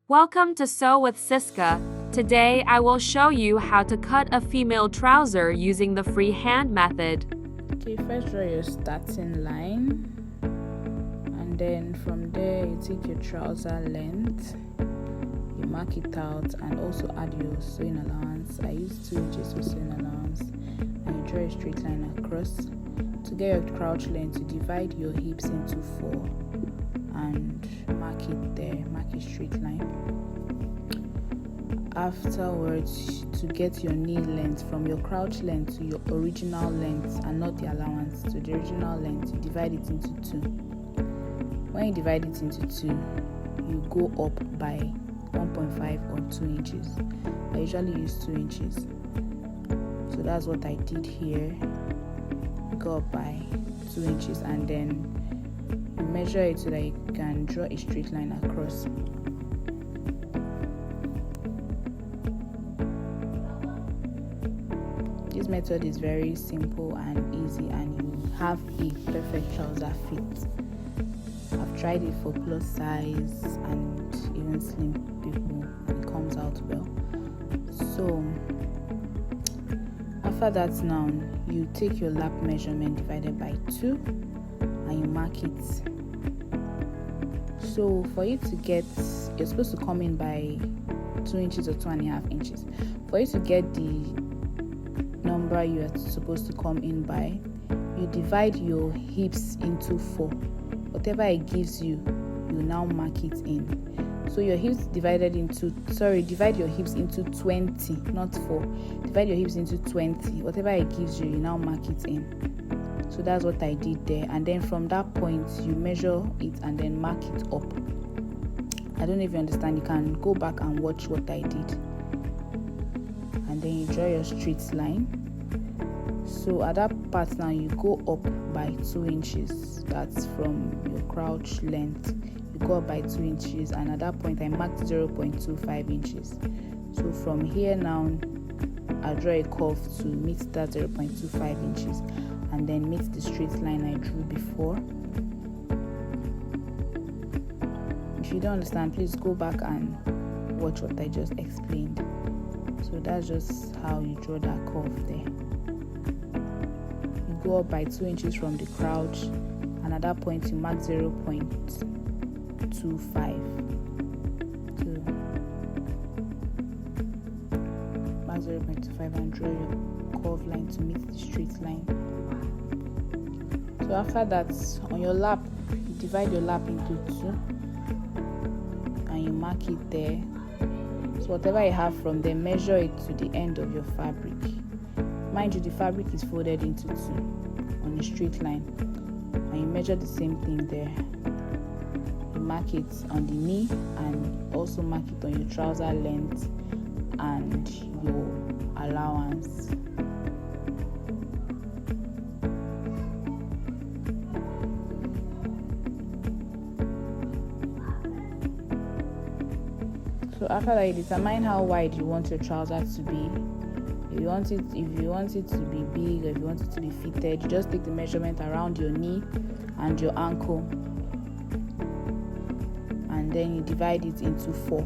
Welcome to Sew with Siska. Today I will show you how to cut a female trouser using the freehand method. Okay, first draw your starting line, and then from there you take your trouser length, you mark it out, and also add your sewing allowance. I use 2 inches for sewing allowance, and you draw a straight line across. To get your crouch length, you divide your hips into 4 and mark it there, mark a straight line. Afterwards, to get your knee length from your crouch length to your original length and not the allowance to the original length, you divide it into 2. When you divide it into 2, you go up by 1.5 or 2 inches. I usually use 2 inches, so that's what I did here. You go up by 2 inches, and then you measure it so that you can draw a straight line across. This method is very simple and easy, and you have a perfect trouser fit. I've tried it for plus size and even slim people, and it comes out well. So after that, now you take your lap measurement divided by 2 and you mark it. So for you to get, you're supposed to come in by 2 inches or 2.5 inches. For you to get the number you are supposed to come in by, you divide your hips into 4. Whatever it gives you, you now mark it in. So your hips divide your hips into 20, not 4. Divide your hips into 20. Whatever it gives you, you now mark it in. So that's what I did there. And then from that point, you measure it and then mark it up. I don't know if you understand. You can go back and watch what I did. And then you draw your straight line. So at that part now, you go up by 2 inches. That's from your crouch length. You go up by 2 inches, and at that point I marked 0.25 inches. So from here now, I draw a curve to meet that 0.25 inches, and then meet the straight line I drew before. If you don't understand, please go back and watch what I just explained. So that's just how you draw that curve there. You go up by 2 inches from the crouch, and at that point you mark 0.25. Mark 0.25 and draw your curve line to meet the straight line. So after that, on your lap, you divide your lap into 2 and you mark it there. So whatever you have from there, measure it to the end of your fabric. Mind you, the fabric is folded into 2 on a straight line, and you measure the same thing there. You mark it on the knee and also mark it on your trouser length and your allowance. So after that, you determine how wide you want your trouser to be. If you want it to be big, or if you want it to be fitted, you just take the measurement around your knee and your ankle, and then you divide it into 4.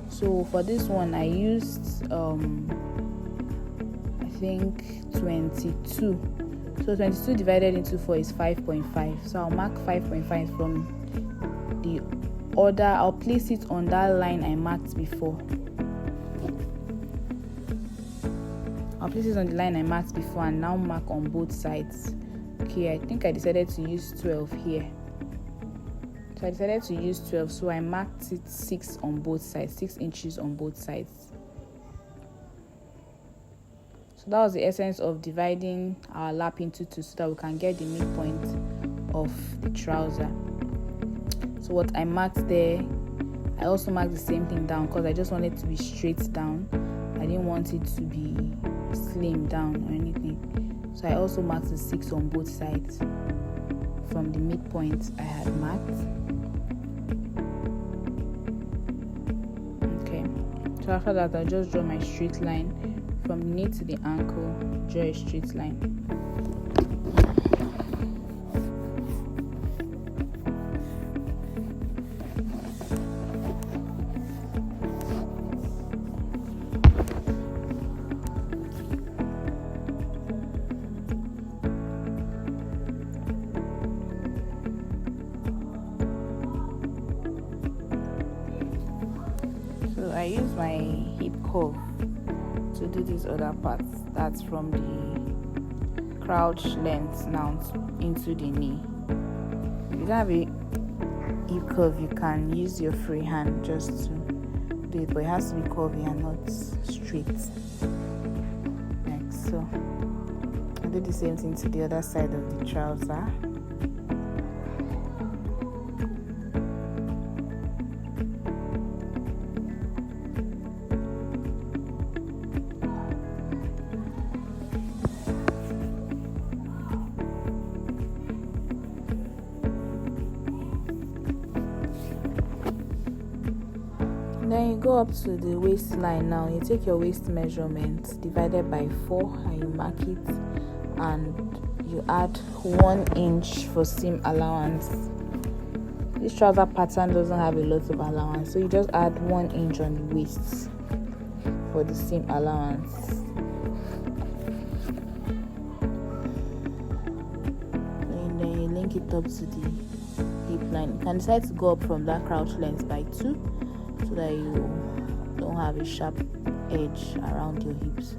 So for this one, I used I think 22. So 22 divided into 4 is 5.5. So I'll mark 5.5 from the order. I'll place it on that line I marked before. I'll place it on the line I marked before and now mark on both sides. Okay, I think I decided to use 12 here. So I decided to use 12, so I marked it 6 on both sides, 6 inches on both sides. So that was the essence of dividing our lap into 2 so that we can get the midpoint of the trouser. So what I marked there, I also marked the same thing down because I just wanted it to be straight down. I didn't want it to be slim down or anything. So I also marked the 6 on both sides from the midpoint I had marked. Okay, so after that, I just draw my straight line from the knee to the ankle, draw a straight line. my hip curve to do this other part. That's from the crouch length now into the knee. If you don't have a hip curve, you can use your free hand just to do it, but it has to be curvy and not straight. Like so. I'll do the same thing to the other side of the trouser. Then you go up to the waistline. Now you take your waist measurement divided by 4 and you mark it, and you add 1 inch for seam allowance. This trouser pattern doesn't have a lot of allowance, so you just add 1 inch on the waist for the seam allowance. And then you link it up to the hip line. You can decide to go up from that crouch length by 2, so that you don't have a sharp edge around your hips.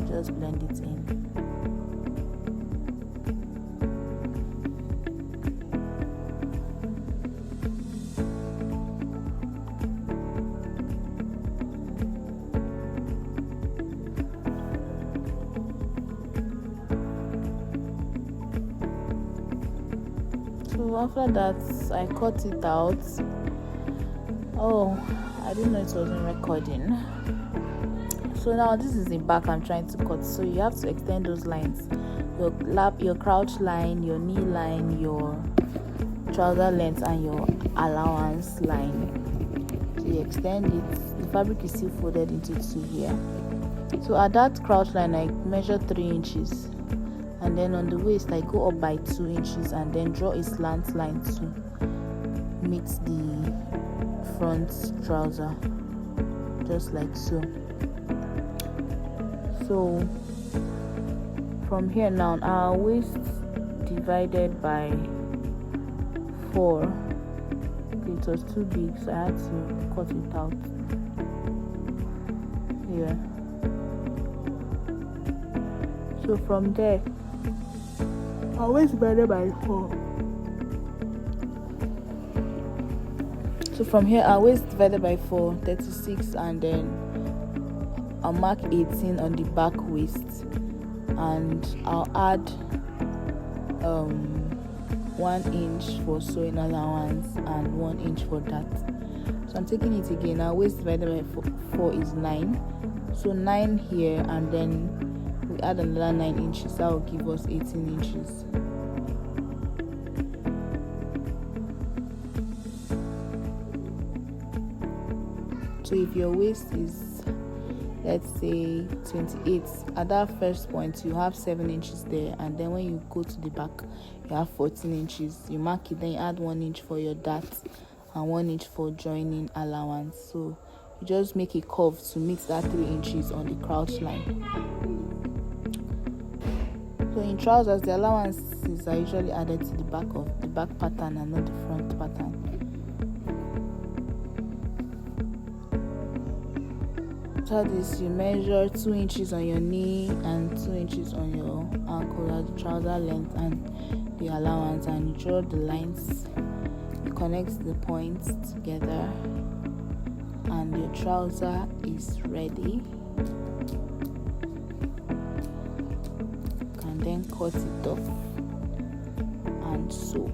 Just blend it in. So after that, I cut it out. Oh, I didn't know it wasn't recording. So now this is the back I'm trying to cut. So you have to extend those lines. Your crouch line, your knee line, your trouser length, and your allowance line. So you extend it. The fabric is still folded into 2 here. So at that crouch line, I measure 3 inches. And then on the waist, I go up by 2 inches and then draw a slant line to meet the front trouser, just like so. So from here now, our waist divided by 4. Okay, it was too big, so I had to cut it out here. So from there, our waist divided by 4. So from here, our waist divided by 4, 36, and then I'll mark 18 on the back waist, and I'll add 1 inch for sewing allowance and 1 inch for that. So I'm taking it again. Our waist divided by 4 is 9. So 9 here, and then we add another 9 inches. That will give us 18 inches. So if your waist is, let's say, 28, at that first point you have 7 inches there, and then when you go to the back you have 14 inches. You mark it, then you add 1 inch for your dart and 1 inch for joining allowance. So you just make a curve to meet that 3 inches on the crouch line. So in trousers, the allowances are usually added to the back pattern and not the front pattern. After this, you measure 2 inches on your knee and 2 inches on your ankle at the trouser length and the allowance, and you draw the lines. You connect the points together, and your trouser is ready. You can then cut it off and sew.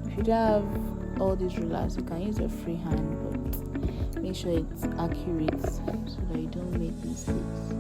If you don't have all these rulers, you can use your free hand, but make sure it's accurate so that you don't make mistakes.